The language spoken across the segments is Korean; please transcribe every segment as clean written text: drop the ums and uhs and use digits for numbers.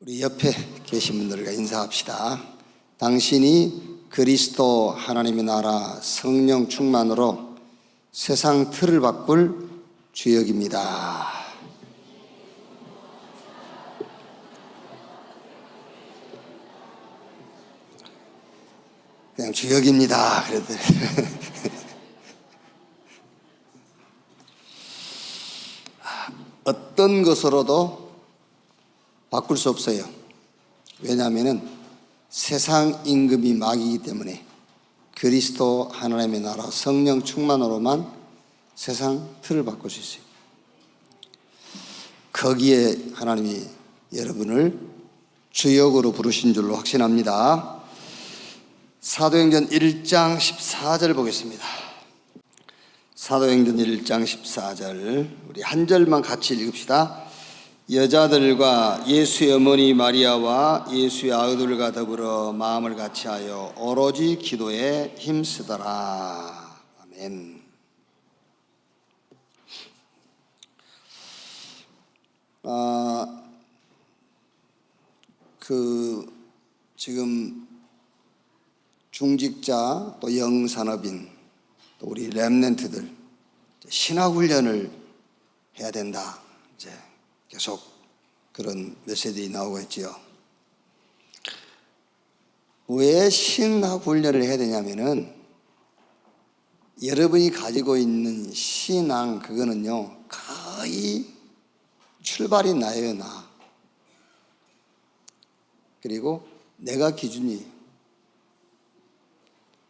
우리 옆에 계신 분들과 인사합시다. 당신이 그리스도 하나님의 나라 성령 충만으로 세상 틀을 바꿀 주역입니다. 그냥 주역입니다. 그래도 어떤 것으로도 바꿀 수 없어요. 왜냐하면 세상 임금이 마귀이기 때문에 그리스도 하나님의 나라 성령 충만으로만 세상 틀을 바꿀 수 있어요. 거기에 하나님이 여러분을 주역으로 부르신 줄로 확신합니다. 사도행전 1장 14절 보겠습니다. 사도행전 1장 14절 우리 한 절만 같이 읽읍시다. 여자들과 예수의 어머니 마리아와 예수의 아들과 더불어 마음을 같이하여 오로지 기도에 힘쓰더라. 아멘. 지금 중직자 또 영산업인 또 우리 렘넌트들 신학훈련을 해야 된다. 이제 계속 그런 메시지 나오고 있지요. 왜 신학훈련을 해야 되냐면은 여러분이 가지고 있는 신앙 그거는요 거의 출발이 나예요. 나. 그리고 내가 기준이에요.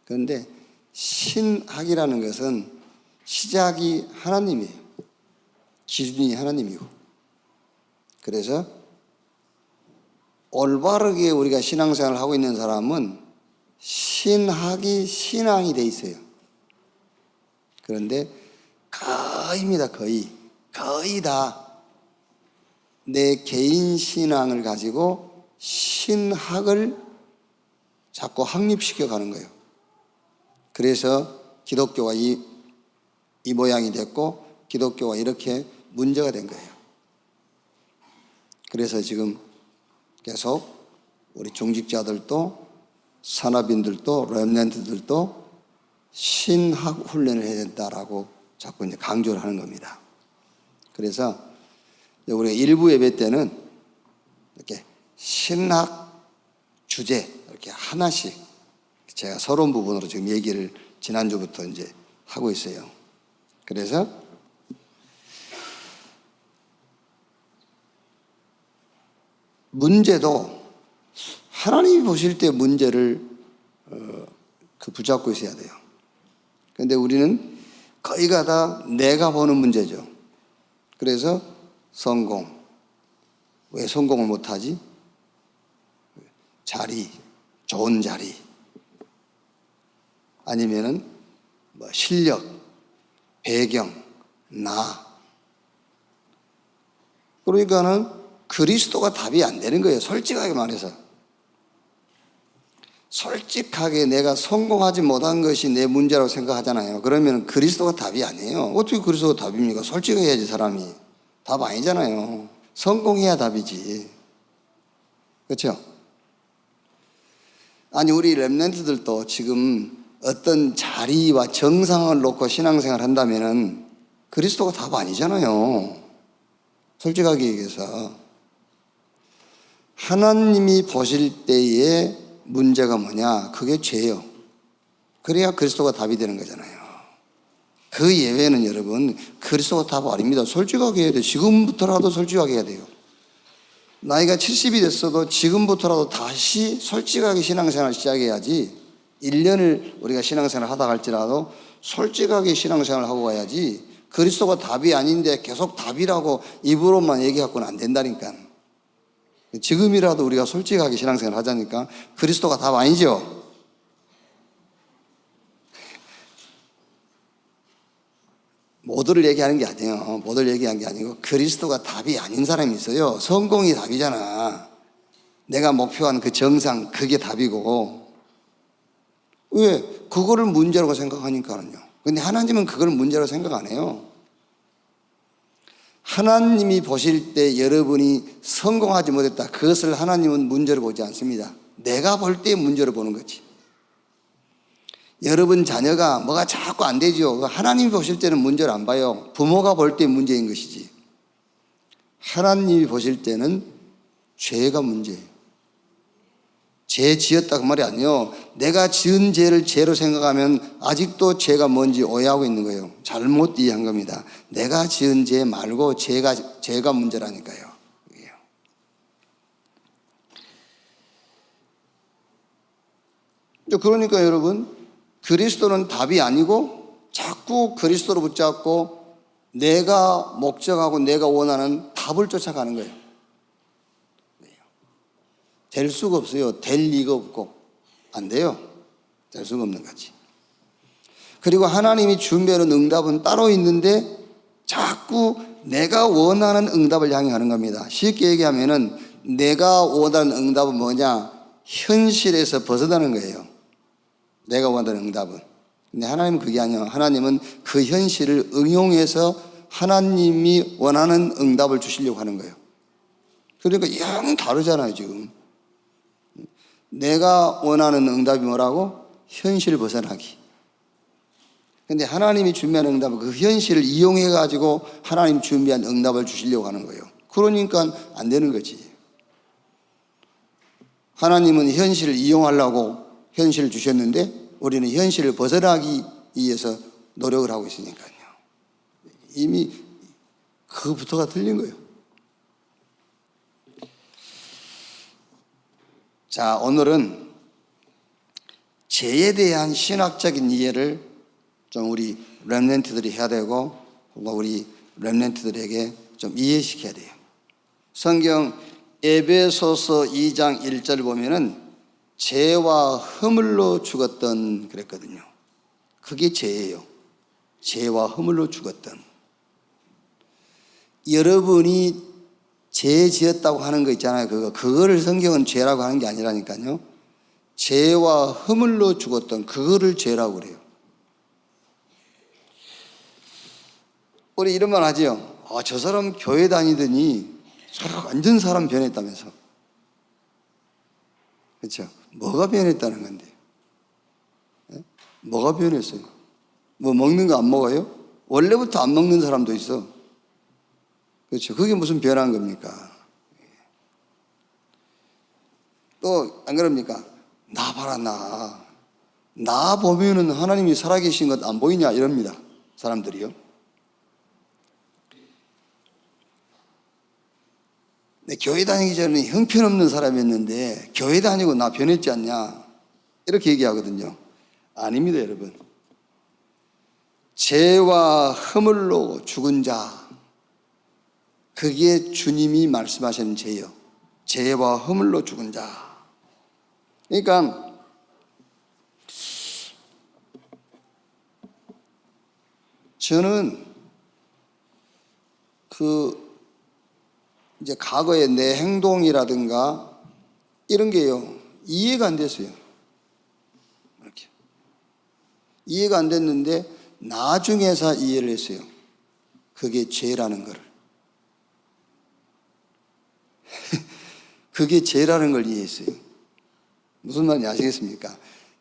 그런데 신학이라는 것은 시작이 하나님이에요. 기준이 하나님이고. 그래서 올바르게 우리가 신앙생활을 하고 있는 사람은 신학이 신앙이 돼 있어요. 그런데 거의입니다. 거의 다 내 개인 신앙을 가지고 신학을 자꾸 확립시켜 가는 거예요. 그래서 기독교가 이 모양이 됐고 기독교가 이렇게 문제가 된 거예요. 그래서 지금 계속 우리 중직자들도 산업인들도 렘넌트들도 신학 훈련을 해야 된다라고 자꾸 이제 강조를 하는 겁니다. 그래서 우리가 일부 예배 때는 이렇게 신학 주제 이렇게 하나씩 제가 서론 부분으로 지금 얘기를 지난주부터 이제 하고 있어요. 그래서 문제도 하나님이 보실 때 문제를 붙잡고 있어야 돼요. 그런데 우리는 거의가 다 내가 보는 문제죠. 그래서 성공. 왜 성공을 못하지? 자리, 좋은 자리. 아니면은 뭐 실력, 배경, 나. 그러니까는 그리스도가 답이 안 되는 거예요. 솔직하게 말해서. 솔직하게 내가 성공하지 못한 것이 내 문제라고 생각하잖아요. 그러면 그리스도가 답이 아니에요. 어떻게 그리스도가 답입니까? 솔직해야지 사람이. 답 아니잖아요. 성공해야 답이지. 그렇죠? 아니 우리 렘넌트들도 지금 어떤 자리와 정상을 놓고 신앙생활을 한다면은 그리스도가 답 아니잖아요. 솔직하게 얘기해서 하나님이 보실 때의 문제가 뭐냐? 그게 죄예요. 그래야 그리스도가 답이 되는 거잖아요. 그 예외는 여러분 그리스도가 답 아닙니다. 솔직하게 해야 돼요. 지금부터라도 솔직하게 해야 돼요. 나이가 70이 됐어도 지금부터라도 다시 솔직하게 신앙생활을 시작해야지. 1년을 우리가 신앙생활을 하다 갈지라도 솔직하게 신앙생활을 하고 가야지. 그리스도가 답이 아닌데 계속 답이라고 입으로만 얘기해갖고는 안 된다니까. 지금이라도 우리가 솔직하게 신앙생활을 하자니까. 그리스도가 답 아니죠? 모두를 얘기하는 게 아니에요. 모두를 얘기한 게 아니고 그리스도가 답이 아닌 사람이 있어요. 성공이 답이잖아. 내가 목표한 그 정상 그게 답이고. 왜? 그거를 문제라고 생각하니까는요. 근데 하나님은 그걸 문제라고 생각 안 해요. 하나님이 보실 때 여러분이 성공하지 못했다, 그것을 하나님은 문제로 보지 않습니다. 내가 볼 때 문제로 보는 거지. 여러분 자녀가 뭐가 자꾸 안 되죠. 하나님이 보실 때는 문제를 안 봐요. 부모가 볼 때 문제인 것이지. 하나님이 보실 때는 죄가 문제예요. 죄 지었다 그 말이 아니에요. 내가 지은 죄를 죄로 생각하면 아직도 죄가 뭔지 오해하고 있는 거예요. 잘못 이해한 겁니다. 내가 지은 죄 말고 죄가 문제라니까요. 그러니까 여러분, 그리스도는 답이 아니고 자꾸 그리스도로 붙잡고 내가 목적하고 내가 원하는 답을 쫓아가는 거예요. 될 수가 없어요. 될 리가 없고. 안 돼요. 될 수가 없는 거지. 그리고 하나님이 준비하는 응답은 따로 있는데 자꾸 내가 원하는 응답을 향해 가는 겁니다. 쉽게 얘기하면은 내가 원하는 응답은 뭐냐? 현실에서 벗어나는 거예요. 내가 원하는 응답은. 근데 하나님은 그게 아니에요. 하나님은 그 현실을 응용해서 하나님이 원하는 응답을 주시려고 하는 거예요. 그러니까 영 다르잖아요, 지금. 내가 원하는 응답이 뭐라고? 현실을 벗어나기. 근데 하나님이 준비한 응답은 그 현실을 이용해가지고 하나님 준비한 응답을 주시려고 하는 거예요. 그러니까 안 되는 거지. 하나님은 현실을 이용하려고 현실을 주셨는데 우리는 현실을 벗어나기 위해서 노력을 하고 있으니까요. 이미 그부터가 틀린 거예요. 자, 오늘은 죄에 대한 신학적인 이해를 좀 우리 렘넌트들이 해야 되고 우리 렘넌트들에게 좀 이해시켜야 돼요. 성경 에베소서 2장 1절 보면은 죄와 허물로 죽었던 그랬거든요. 그게 죄예요. 죄와 허물로 죽었던. 여러분이 죄 지었다고 하는 거 있잖아요. 그거를 성경은 죄라고 하는 게 아니라니까요. 죄와 허물로 죽었던 그거를 죄라고 그래요. 우리 이런 말 하죠. 저 사람 교회 다니더니 완전 사람 변했다면서. 그렇죠? 뭐가 변했다는 건데? 네? 뭐가 변했어요? 뭐 먹는 거 안 먹어요? 원래부터 안 먹는 사람도 있어. 그렇죠? 그게 무슨 변한 겁니까? 또 안 그럽니까? 나 봐라, 나 보면은 하나님이 살아계신 것 안 보이냐 이럽니다. 사람들이요. 내 교회 다니기 전에 형편없는 사람이었는데 교회 다니고 나 변했지 않냐 이렇게 얘기하거든요. 아닙니다, 여러분. 죄와 허물로 죽은 자, 그게 주님이 말씀하시는 죄요. 죄와 허물로 죽은 자. 그러니까 저는 이제 과거의 내 행동이라든가 이런 게요, 이해가 안 됐어요. 이렇게. 이해가 안 됐는데 나중에서 이해를 했어요. 그게 죄라는 걸. 그게 죄라는 걸 이해했어요. 무슨 말인지 아시겠습니까?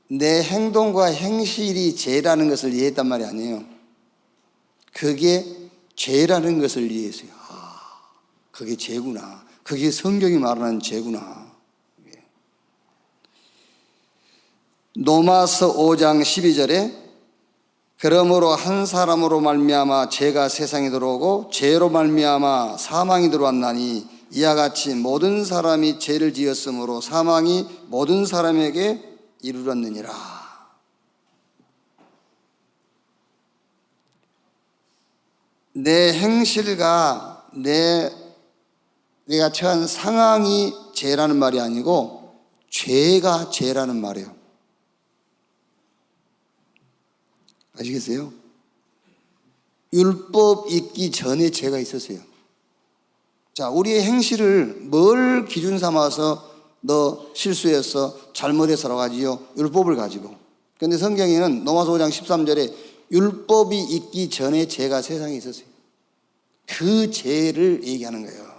내 행동과 행실이 죄라는 것을 이해했단 말이 아니에요. 그게 죄라는 것을 이해했어요. 그게 죄구나. 그게 성경이 말하는 죄구나. 로마서 5장 12절에 그러므로 한 사람으로 말미암아 죄가 세상에 들어오고 죄로 말미암아 사망이 들어왔나니 이와 같이 모든 사람이 죄를 지었으므로 사망이 모든 사람에게 이르렀느니라. 내 행실과 내가 처한 상황이 죄라는 말이 아니고 죄가 죄라는 말이에요. 아시겠어요? 율법 있기 전에 죄가 있었어요. 자, 우리의 행실을 뭘 기준 삼아서 너 실수했어, 잘못해서라고 하지요? 율법을 가지고. 그런데 성경에는 로마서 5장 13절에 율법이 있기 전에 죄가 세상에 있었어요. 그 죄를 얘기하는 거예요.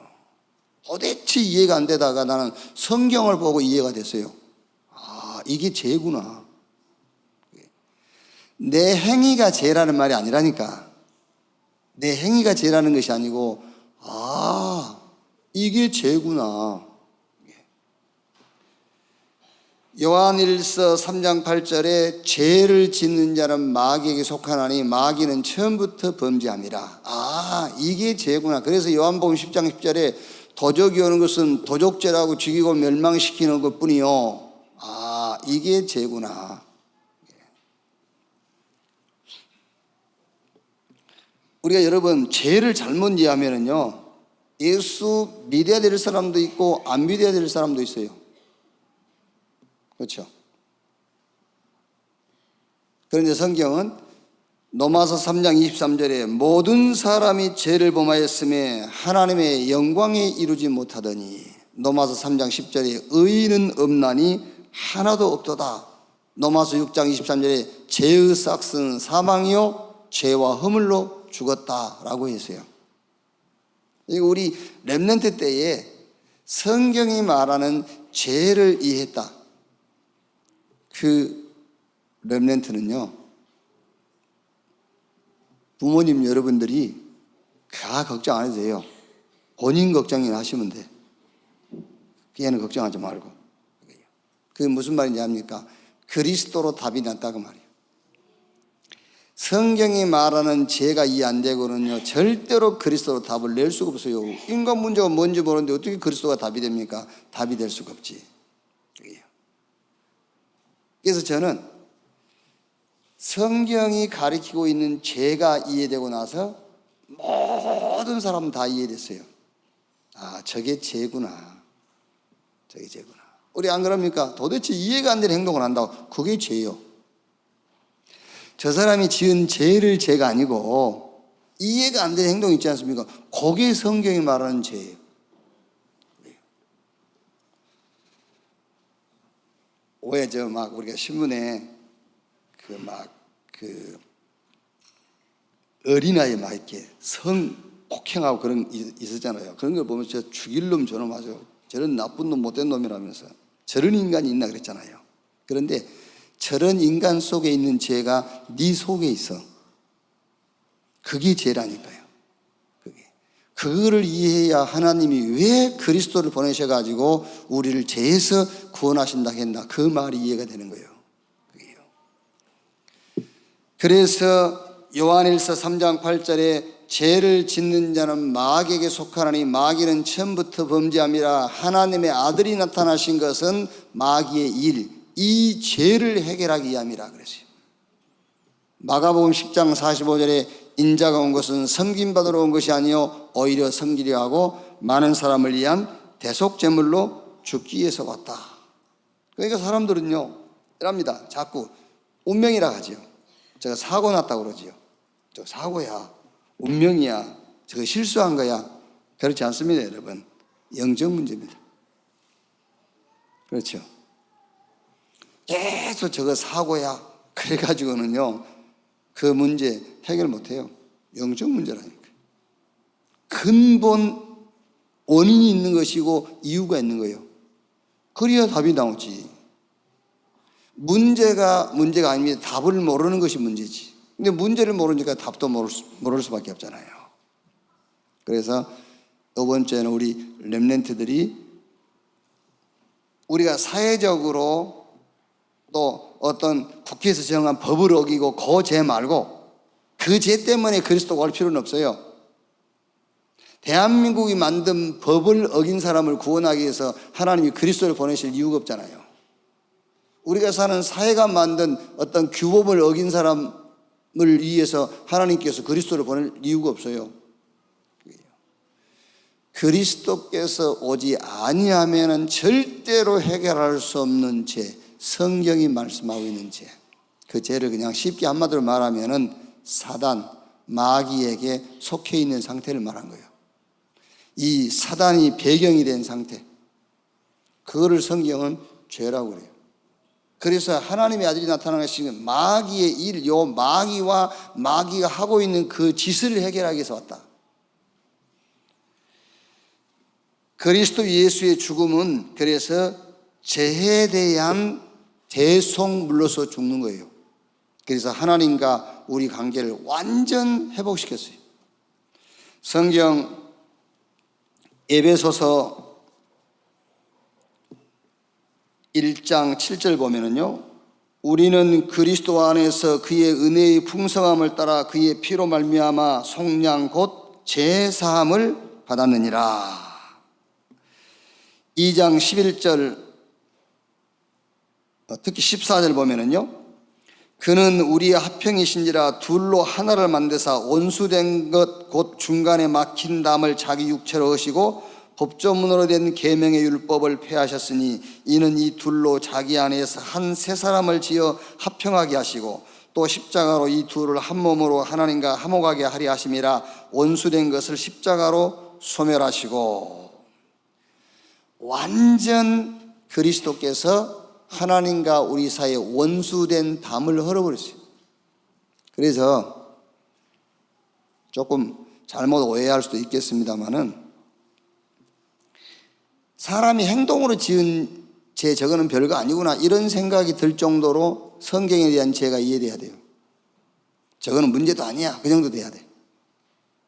도대체 이해가 안 되다가 나는 성경을 보고 이해가 됐어요. 아, 이게 죄구나. 내 행위가 죄라는 말이 아니라니까. 내 행위가 죄라는 것이 아니고, 아, 이게 죄구나. 요한일서 3장 8절에 죄를 짓는 자는 마귀에게 속하나니 마귀는 처음부터 범죄함이라. 아, 이게 죄구나. 그래서 요한복음 10장 10절에 도적이 오는 것은 도적죄라고 죽이고 멸망시키는 것뿐이요. 아, 이게 죄구나. 우리가 여러분 죄를 잘못 이해하면은요, 예수 믿어야 될 사람도 있고 안 믿어야 될 사람도 있어요. 그렇죠? 그런데 성경은 로마서 3장 23절에 모든 사람이 죄를 범하였음에 하나님의 영광에 이루지 못하더니, 로마서 3장 10절에 의인은 없나니 하나도 없도다. 로마서 6장 23절에 죄의 삭은 사망이요 죄와 허물로 죽었다라고 했어요. 우리 렘넌트 때에 성경이 말하는 죄를 이해했다. 그 렘넌트는요, 부모님 여러분들이 다 걱정 안 해도 돼요. 본인 걱정이나 하시면 돼. 걔는 걱정하지 말고. 그게 무슨 말인지 압니까? 그리스도로 답이 났다고 말이에요. 성경이 말하는 죄가 이해 안 되고는요, 절대로 그리스도로 답을 낼 수가 없어요. 인간 문제가 뭔지 모르는데 어떻게 그리스도가 답이 됩니까? 답이 될 수가 없지. 그래서 저는 성경이 가리키고 있는 죄가 이해되고 나서 모든 사람은 다 이해됐어요. 아, 저게 죄구나. 저게 죄구나. 우리 안 그럽니까? 도대체 이해가 안 되는 행동을 한다고. 그게 죄요. 저 사람이 지은 죄를 죄가 아니고 이해가 안 되는 행동 있지 않습니까? 그게 성경이 말하는 죄예요. 왜 저 막 우리가 신문에 그 어린아이 막 이렇게 성폭행하고 그런 있었잖아요. 그런 걸 보면 저 죽일 놈 저놈 아주 저런 나쁜 놈 못된 놈이라면서 저런 인간이 있나 그랬잖아요. 그런데 저런 인간 속에 있는 죄가 네 속에 있어. 그게 죄라니까요. 그거를 이해해야 하나님이 왜 그리스도를 보내셔가지고 우리를 죄에서 구원하신다 했나, 그 말이 이해가 되는 거예요. 그게요. 그래서 요한일서 3장 8절에 죄를 짓는 자는 마귀에게 속하나니 마귀는 처음부터 범죄함이라. 하나님의 아들이 나타나신 것은 마귀의 일, 이 죄를 해결하기 위함이라 그랬어요. 마가복음 10장 45절에 인자가 온 것은 섬김받으러 온 것이 아니요 오히려 섬기려 하고 많은 사람을 위한 대속제물로 죽기 위해서 왔다. 그러니까 사람들은요 이랍니다. 자꾸 운명이라 하지요. 제가 사고 났다고 그러지요. 저 사고야, 운명이야, 저거 실수한 거야. 그렇지 않습니다, 여러분. 영적 문제입니다. 그렇죠. 계속 저거 사고야 그래가지고는요 그 문제 해결 못해요. 영적 문제라니까. 근본 원인이 있는 것이고 이유가 있는 거예요. 그래야 답이 나오지. 문제가 아닙니다. 답을 모르는 것이 문제지. 근데 문제를 모르니까 답도 모를 수밖에 없잖아요. 그래서 이번 주에는 우리 렘넌트들이 우리가 사회적으로 또 어떤 국회에서 정한 법을 어기고 그 죄 말고 그 죄 때문에 그리스도가 올 필요는 없어요. 대한민국이 만든 법을 어긴 사람을 구원하기 위해서 하나님이 그리스도를 보내실 이유가 없잖아요. 우리가 사는 사회가 만든 어떤 규범을 어긴 사람을 위해서 하나님께서 그리스도를 보낼 이유가 없어요. 그리스도께서 오지 아니하면은 절대로 해결할 수 없는 죄, 성경이 말씀하고 있는 죄, 그 죄를 그냥 쉽게 한마디로 말하면은 사단, 마귀에게 속해 있는 상태를 말한 거예요. 이 사단이 배경이 된 상태, 그거를 성경은 죄라고 그래요. 그래서 하나님의 아들이 나타나신 마귀의 일, 요 마귀와 마귀가 하고 있는 그 짓을 해결하기 위해서 왔다. 그리스도 예수의 죽음은 그래서 죄에 대한 대속물로서 죽는 거예요. 그래서 하나님과 우리 관계를 완전 회복시켰어요. 성경 에베소서 1장 7절 보면은요, 우리는 그리스도 안에서 그의 은혜의 풍성함을 따라 그의 피로 말미암아 속량 곧 제사함을 받았느니라. 2장 11절 특히 14절 보면은요, 그는 우리의 합형이신지라 둘로 하나를 만드사 원수된 것 곧 중간에 막힌 담을 자기 육체로 하시고 법조문으로 된 계명의 율법을 폐하셨으니 이는 이 둘로 자기 안에서 한 새 사람을 지어 합형하게 하시고 또 십자가로 이 둘을 한 몸으로 하나님과 화목하게 하려 하심이라. 원수된 것을 십자가로 소멸하시고. 완전 그리스도께서 하나님과 우리 사이에 원수된 담을 헐어버렸어요. 그래서 조금 잘못 오해할 수도 있겠습니다만은, 사람이 행동으로 지은 죄 저거는 별거 아니구나 이런 생각이 들 정도로 성경에 대한 죄가 이해돼야 돼요. 저거는 문제도 아니야, 그 정도 돼야 돼.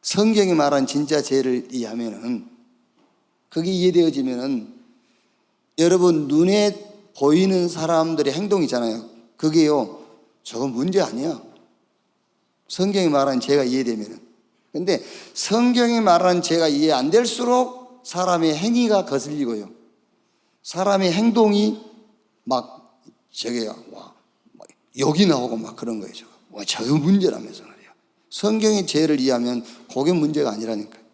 성경이 말한 진짜 죄를 이해하면은, 그게 이해되어지면은, 여러분 눈에 보이는 사람들의 행동 있잖아요. 그게요, 저건 문제 아니야. 성경이 말하는 죄가 이해되면은. 근데 성경이 말하는 죄가 이해 안 될수록 사람의 행위가 거슬리고요, 사람의 행동이 막 저게 와 욕이 나오고 막 그런 거예요. 저거 문제라면서 말이야. 성경의 죄를 이해하면 그게 문제가 아니라니까요.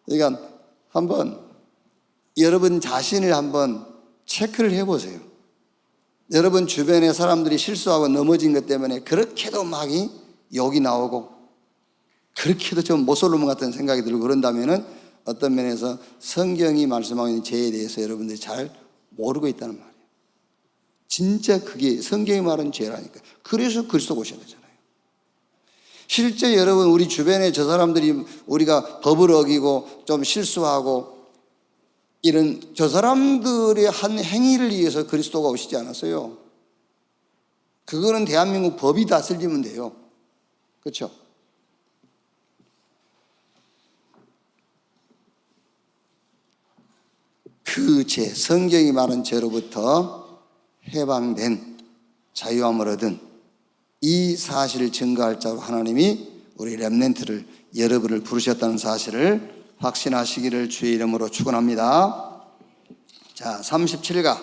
그러니까 한번 여러분 자신을 한번 체크를 해보세요. 여러분 주변에 사람들이 실수하고 넘어진 것 때문에 그렇게도 막 욕이 나오고 그렇게도 좀 못쏠놈 같은 생각이 들고 그런다면은 어떤 면에서 성경이 말씀하고 있는 죄에 대해서 여러분들이 잘 모르고 있다는 말이에요. 진짜 그게 성경이 말하는 죄라니까. 그래서 그리스도 오셔야 되잖아요. 실제 여러분 우리 주변에 저 사람들이 우리가 법을 어기고 좀 실수하고 이런 저 사람들의 한 행위를 위해서 그리스도가 오시지 않았어요. 그거는 대한민국 법이 다스리면 돼요. 그렇죠? 그 죄, 성경이 말한 죄로부터 해방된 자유함을 얻은 이 사실을 증거할 자로 하나님이 우리 렘넌트를, 여러분을 부르셨다는 사실을 확신하시기를 주의 이름으로 축원합니다. 자, 37가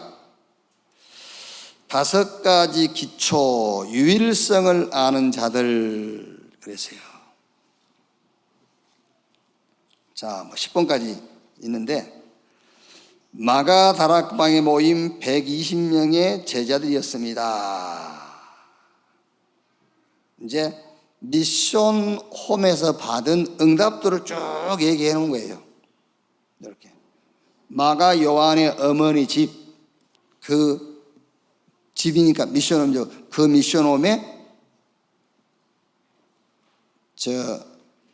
5가지 기초 유일성을 아는 자들 그랬어요. 자, 10번까지 있는데, 마가다락방에 모인 120명의 제자들이었습니다. 이제 미션 홈에서 받은 응답들을 쭉 얘기해 놓은 거예요. 이렇게 마가 요한의 어머니 집, 그 집이니까 미션홈이죠. 그 미션홈에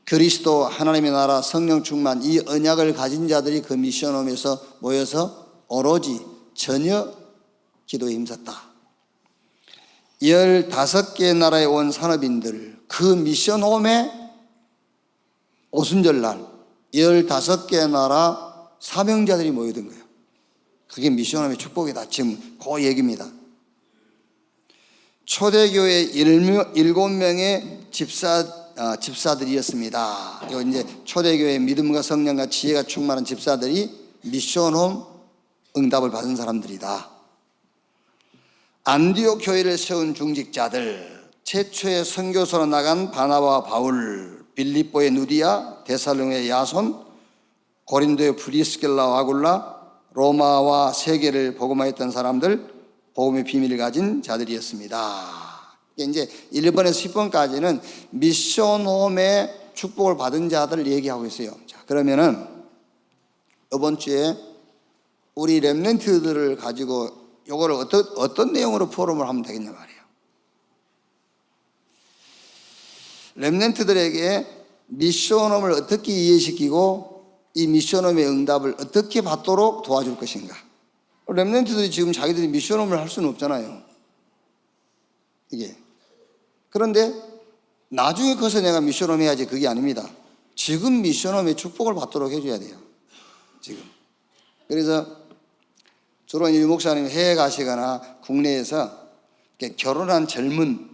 그리스도 하나님의 나라 성령 충만 이 언약을 가진 자들이 그 미션홈에서 모여서 오로지 전혀 기도에 힘썼다. 15개 나라에 온 산업인들, 그 미션홈에 오순절날 15개 나라 사명자들이 모여든 거예요. 그게 미션홈의 축복이다. 지금 그 얘기입니다. 초대교회 7명의 집사들이었습니다. 이거 이제 초대교회 믿음과 성령과 지혜가 충만한 집사들이 미션홈 응답을 받은 사람들이다. 안디옥 교회를 세운 중직자들, 최초의 선교사로 나간 바나바와 바울, 빌립보의 누디아, 데살로니가의 야손, 고린도의 브리스길라와 아굴라, 로마와 세계를 복음화했던 사람들, 복음의 비밀을 가진 자들이었습니다. 이제 1번에서 10번까지는 미션홈의 축복을 받은 자들을 얘기하고 있어요. 자, 그러면은 이번 주에 우리 렘넌트들을 가지고 요거를 어떤 내용으로 포럼을 하면 되겠냐 말이에요. 렘넌트들에게 미션홈을 어떻게 이해시키고 이 미션홈의 응답을 어떻게 받도록 도와줄 것인가. 렘넌트들이 지금 자기들이 미션홈을 할 수는 없잖아요. 이게. 그런데 나중에 커서 내가 미션홈 해야지, 그게 아닙니다. 지금 미션홈의 축복을 받도록 해줘야 돼요. 지금. 그래서 주로 유 목사님이 해외 가시거나 국내에서 결혼한 젊은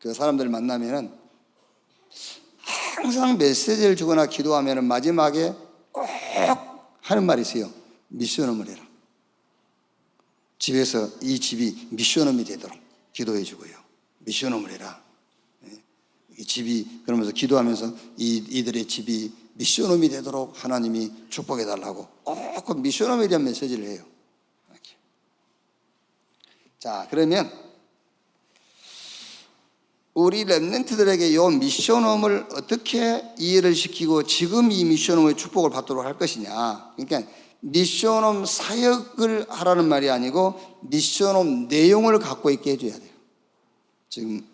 그 사람들 만나면은 항상 메시지를 주거나 기도하면은 마지막에 꼭 하는 말이 있어요. 미션홈을 해라. 집에서 이 집이 미션홈이 되도록 기도해 주고요. 미션홈을 해라. 이 집이, 그러면서 기도하면서 이들의 집이 미션홈이 되도록 하나님이 축복해 달라고 꼭 미션홈에 대한 메시지를 해요. 이렇게. 자, 그러면 우리 렘넌트들에게 이 미션홈을 어떻게 이해를 시키고 지금 이 미션홈의 축복을 받도록 할 것이냐. 그러니까 미션홈 사역을 하라는 말이 아니고 미션홈 내용을 갖고 있게 해줘야 돼요. 지금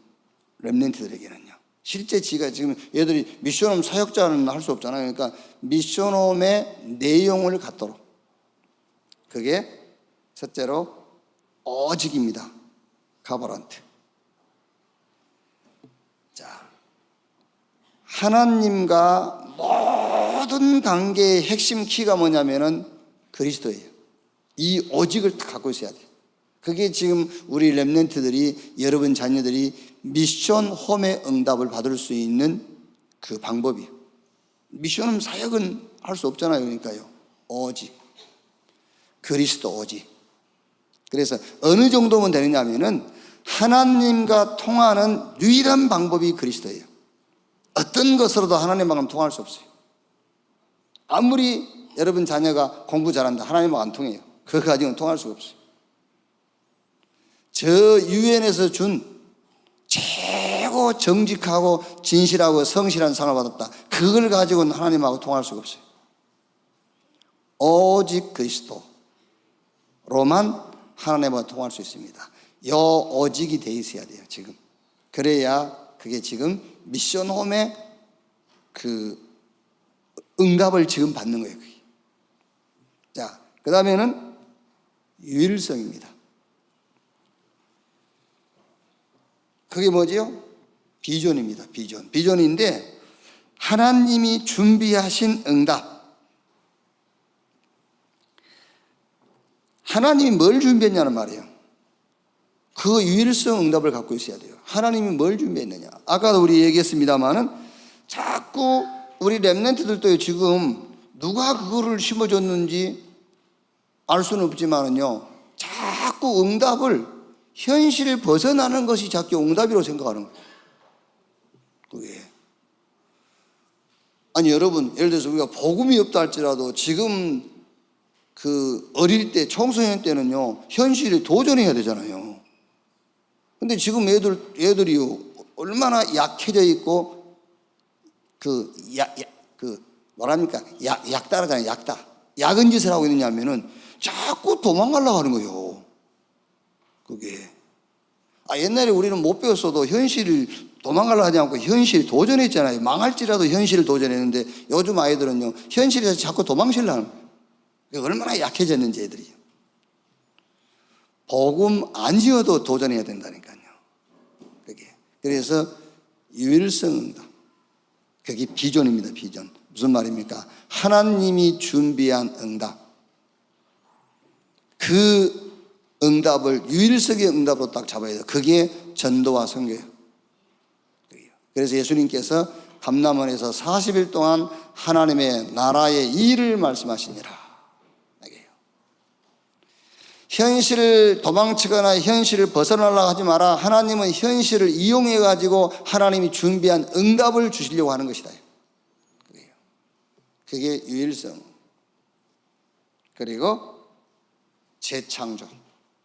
렘넌트들에게는요. 실제 지가 지금 얘들이 미션홈 사역자는 할 수 없잖아요. 그러니까 미션홈의 내용을 갖도록. 그게 첫째로 오직입니다. 가버런트. 자, 하나님과 모든 관계의 핵심 키가 뭐냐면은 그리스도예요. 이 오직을 갖고 있어야 돼요. 그게 지금 우리 렘넌트들이, 여러분 자녀들이 미션 홈의 응답을 받을 수 있는 그 방법이에요. 미션 홈 사역은 할 수 없잖아요. 그러니까요. 오직. 그리스도 오직. 그래서 어느 정도면 되느냐 하면은 하나님과 통하는 유일한 방법이 그리스도예요. 어떤 것으로도 하나님하고는 통할 수 없어요. 아무리 여러분 자녀가 공부 잘한다, 하나님하고 안 통해요. 그거 가지고는 통할 수가 없어요. 저 유엔에서 준 최고 정직하고 진실하고 성실한 상을 받았다, 그걸 가지고는 하나님하고 통할 수가 없어요. 오직 그리스도로만 하나님과 통할 수 있습니다. 요 오직이 돼 있어야 돼요. 지금. 그래야 그게 지금 미션홈의 그 응답을 지금 받는 거예요. 그게. 자, 그 다음에는 유일성입니다. 그게 뭐지요? 비전입니다. 비전. 비전인데 하나님이 준비하신 응답. 하나님이 뭘 준비했냐는 말이에요. 그 유일성 응답을 갖고 있어야 돼요. 하나님이 뭘 준비했느냐. 아까도 우리 얘기했습니다마는 자꾸 우리 렘넌트들도 지금 누가 그거를 심어줬는지 알 수는 없지만은요, 자꾸 응답을, 현실을 벗어나는 것이 자꾸 응답이라고 생각하는 거예요. 그게. 아니, 여러분, 예를 들어서 우리가 복음이 없다 할지라도 지금 그 어릴 때, 청소년 때는요, 현실에 도전해야 되잖아요. 근데 지금 애들이요, 얼마나 약해져 있고, 뭐랍니까? 약 따라잖아요, 약다. 약은 짓을 하고 있느냐 하면은 자꾸 도망가려고 하는 거예요. 그게. 옛날에 우리는 못 배웠어도 현실을 도망가려고 하지 않고 현실에 도전했잖아요. 망할지라도 현실을 도전했는데 요즘 아이들은요, 현실에서 자꾸 도망치려고 하는 거예요. 얼마나 약해졌는지 애들이요. 복음 안 지어도 도전해야 된다니까요. 그게. 그래서 유일성 응답. 그게 비전입니다. 비전. 무슨 말입니까? 하나님이 준비한 응답. 그 응답을 유일성의 응답으로 딱 잡아야 돼요. 그게 전도와 선교예요. 그래서 예수님께서 감람원에서 40일 동안 하나님의 나라의 일을 말씀하시니라. 현실을 도망치거나 현실을 벗어나려고 하지 마라. 하나님은 현실을 이용해 가지고 하나님이 준비한 응답을 주시려고 하는 것이다. 그게 유일성. 그리고 재창조.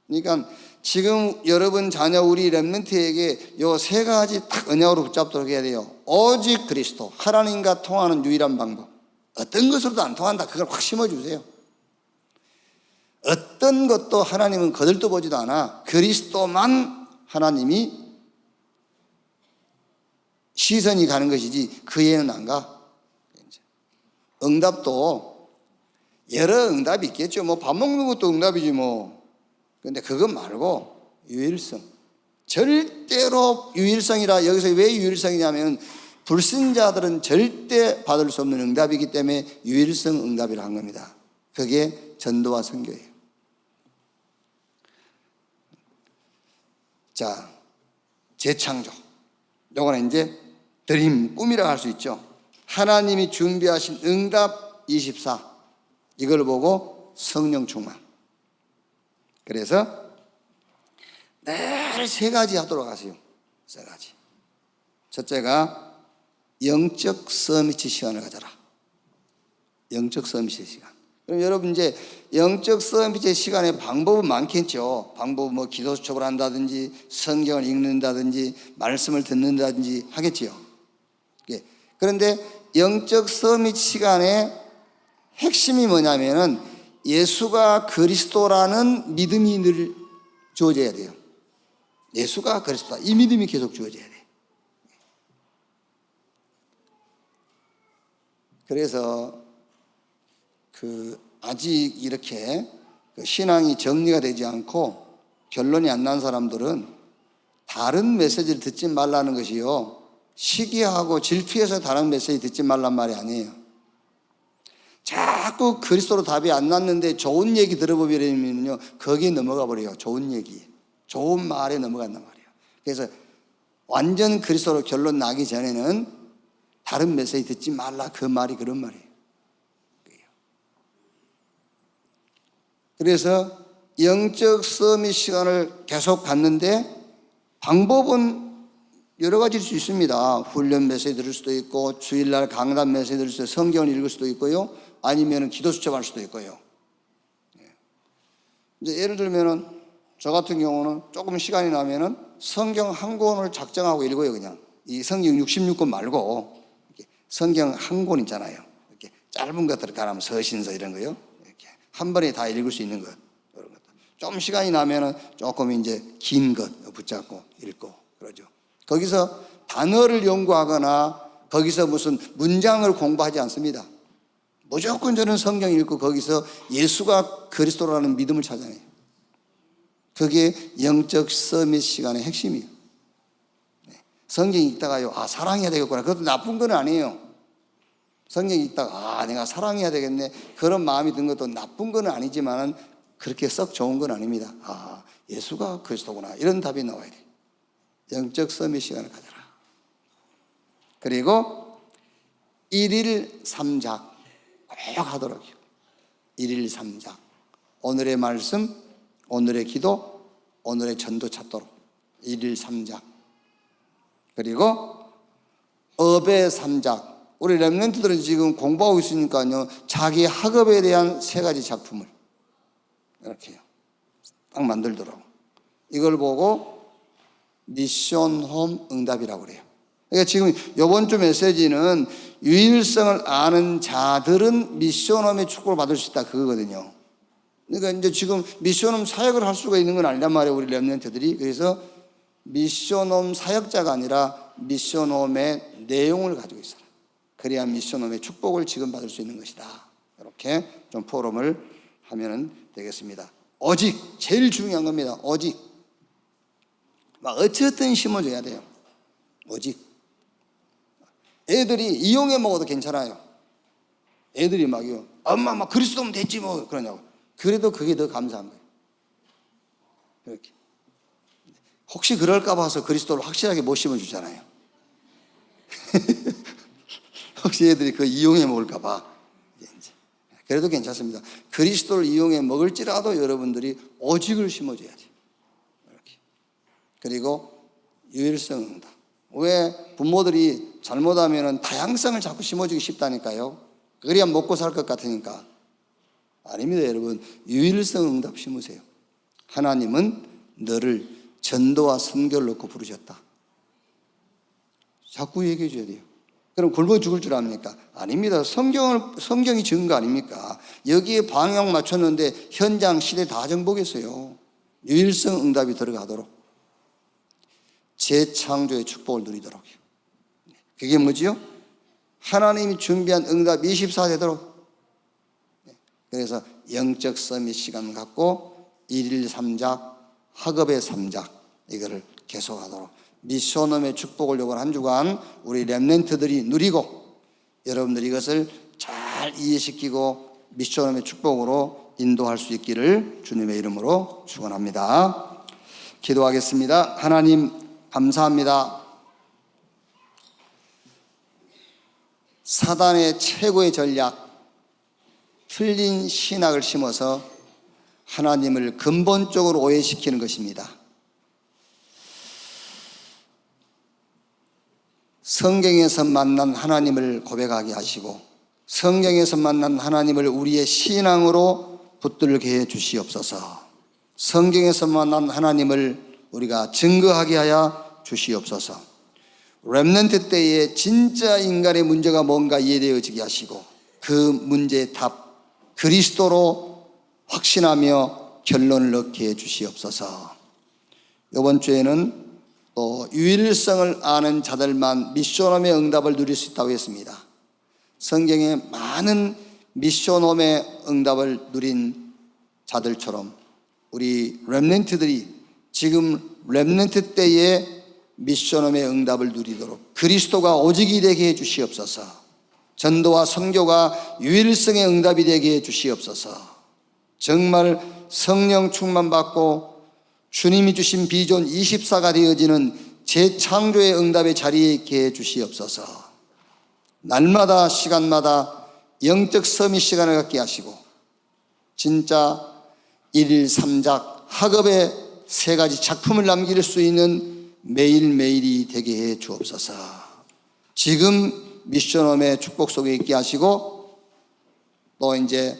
그러니까 지금 여러분 자녀 우리 렘넌트에게 요 세 가지 딱 언약으로 붙잡도록 해야 돼요. 오직 그리스도, 하나님과 통하는 유일한 방법. 어떤 것으로도 안 통한다, 그걸 확 심어주세요. 어떤 것도 하나님은 거들떠보지도 않아. 그리스도만 하나님이 시선이 가는 것이지 그 애는 안 가. 응답도 여러 응답이 있겠죠. 뭐 밥 먹는 것도 응답이지 뭐. 근데 그것 말고 유일성. 절대로 유일성이라, 여기서 왜 유일성이냐면 불신자들은 절대 받을 수 없는 응답이기 때문에 유일성 응답이라 한 겁니다. 그게 전도와 선교예요. 자, 재창조. 요거는 이제 드림, 꿈이라 할 수 있죠. 하나님이 준비하신 응답 24. 이걸 보고 성령 충만. 그래서 늘 세 가지 하도록 하세요. 세 가지. 첫째가 영적 서밋 시간을 가져라. 영적 서밋 시간. 그럼 여러분 이제 영적 서밋 시간의 방법은 많겠죠. 방법은 뭐 기도 수첩을 한다든지 성경을 읽는다든지 말씀을 듣는다든지 하겠지요. 예. 그런데 영적 서밋 시간의 핵심이 뭐냐면은 예수가 그리스도라는 믿음이 늘 주어져야 돼요. 예수가 그리스도다. 이 믿음이 계속 주어져야 돼. 그래서 아직 이렇게 신앙이 정리가 되지 않고 결론이 안 난 사람들은 다른 메시지를 듣지 말라는 것이요, 시기하고 질투해서 다른 메시지 듣지 말란 말이 아니에요. 자꾸 그리스도로 답이 안 났는데 좋은 얘기 들어보면요 거기에 넘어가 버려요. 좋은 얘기, 좋은 말에 넘어간단 말이에요. 그래서 완전 그리스도로 결론 나기 전에는 다른 메시지 듣지 말라, 그 말이 그런 말이에요. 그래서 영적 서밋 시간을 계속 갖는데 방법은 여러 가지일 수 있습니다. 훈련 메시지 들을 수도 있고, 주일날 강단 메시지 들을 수도 있고, 성경을 읽을 수도 있고요, 아니면 기도 수첩할 수도 있고요. 이제 예를 들면은 저 같은 경우는 조금 시간이 나면은 성경 한 권을 작정하고 읽어요. 그냥 이 성경 66권 말고 성경 한 권 있잖아요. 이렇게 짧은 것들을 가라면 서신서 이런 거요. 이렇게 한 번에 다 읽을 수 있는 것, 그런 것들. 좀 시간이 나면은 조금 이제 긴 것 붙잡고 읽고 그러죠. 거기서 단어를 연구하거나 거기서 무슨 문장을 공부하지 않습니다. 무조건 저는 성경 읽고 거기서 예수가 그리스도라는 믿음을 찾아내요. 그게 영적 서밋 시간의 핵심이에요. 성경 읽다가요, 아, 사랑해야 되겠구나. 그것도 나쁜 건 아니에요. 성경 읽다가, 아, 내가 사랑해야 되겠네. 그런 마음이 든 것도 나쁜 건 아니지만 그렇게 썩 좋은 건 아닙니다. 아, 예수가 그리스도구나. 이런 답이 나와야 돼요. 영적 서밋 시간을 가져라. 그리고 1일 3작 꼭 하도록요. 1일 3작. 오늘의 말씀, 오늘의 기도, 오늘의 전도 찾도록. 1일 3작. 그리고 업의 3작. 우리 렘넌트들은 지금 공부하고 있으니까요, 자기 학업에 대한 3가지 작품을 이렇게요, 딱 만들더라고. 이걸 보고 미션홈 응답이라고 그래요. 그러니까 지금 이번 주 메시지는 유일성을 아는 자들은 미션홈의 축복을 받을 수 있다, 그거거든요. 그러니까 이제 지금 미션홈 사역을 할 수가 있는 건 아니란 말이에요, 우리 렘넌트들이. 그래서 미션홈 사역자가 아니라 미션홈의 내용을 가지고 있어요. 그래야 미션홈의 축복을 지금 받을 수 있는 것이다. 이렇게 좀 포럼을 하면 되겠습니다. 오직, 제일 중요한 겁니다. 오직. 막 어쨌든 심어줘야 돼요. 오직. 애들이 이용해 먹어도 괜찮아요. 애들이 막요, 엄마 막 그리스도면 됐지 뭐 그러냐고. 그래도 그게 더 감사한 거예요. 이렇게. 혹시 그럴까 봐서 그리스도를 확실하게 못 심어주잖아요. 혹시 애들이 그거 이용해 먹을까 봐. 그래도 괜찮습니다. 그리스도를 이용해 먹을지라도 여러분들이 오직을 심어줘야 돼요. 이렇게. 그리고 유일성 응답. 왜 부모들이 잘못하면 다양성을 자꾸 심어주기 쉽다니까요. 그래야 먹고 살 것 같으니까. 아닙니다, 여러분. 유일성 응답 심으세요. 하나님은 너를 전도와 선교를 놓고 부르셨다. 자꾸 얘기해 줘야 돼요. 그럼 굶어 죽을 줄 압니까? 아닙니다. 성경이 증거 아닙니까? 여기에 방향 맞췄는데 현장 시대 다 정복했어요. 유일성 응답이 들어가도록, 재창조의 축복을 누리도록요. 그게 뭐지요? 하나님이 준비한 응답 24세대로. 그래서 영적 서밋 시간 갖고 1일 3작, 학업의 3작 이거를 계속하도록 미션홈의 축복을 요번 한 주간 우리 렘넌트들이 누리고 여러분들이 이것을 잘 이해시키고 미션홈의 축복으로 인도할 수 있기를 주님의 이름으로 축원합니다. 기도하겠습니다. 하나님 감사합니다. 사단의 최고의 전략, 틀린 신학을 심어서 하나님을 근본적으로 오해시키는 것입니다. 성경에서 만난 하나님을 고백하게 하시고 성경에서 만난 하나님을 우리의 신앙으로 붙들게 해 주시옵소서. 성경에서 만난 하나님을 우리가 증거하게 하여 주시옵소서. 렘넌트 때에 진짜 인간의 문제가 뭔가 이해되어지게 하시고 그 문제의 답 그리스도로 확신하며 결론을 넣게 해 주시옵소서. 이번 주에는 또 유일성을 아는 자들만 미션홈의 응답을 누릴 수 있다고 했습니다. 성경에 많은 미션홈의 응답을 누린 자들처럼 우리 렘넌트들이 지금 렘넌트 때에 미션홈의 응답을 누리도록 그리스도가 오직이 되게 해 주시옵소서. 전도와 선교가 유일성의 응답이 되게 해 주시옵소서. 정말 성령 충만받고 주님이 주신 비전 24가 되어지는 재창조의 응답의 자리에 있게 해 주시옵소서. 날마다 시간마다 영적 서밋 시간을 갖게 하시고 진짜 1일 3작 학업의 3가지 작품을 남길 수 있는 매일매일이 되게 해 주옵소서. 지금 미션홈의 축복 속에 있게 하시고 또 이제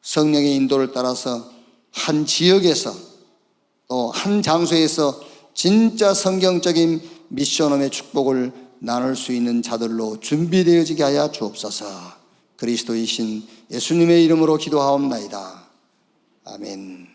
성령의 인도를 따라서 한 지역에서 또 한 장소에서 진짜 성경적인 미션홈의 축복을 나눌 수 있는 자들로 준비되어지게 하여 주옵소서. 그리스도이신 예수님의 이름으로 기도하옵나이다. 아멘.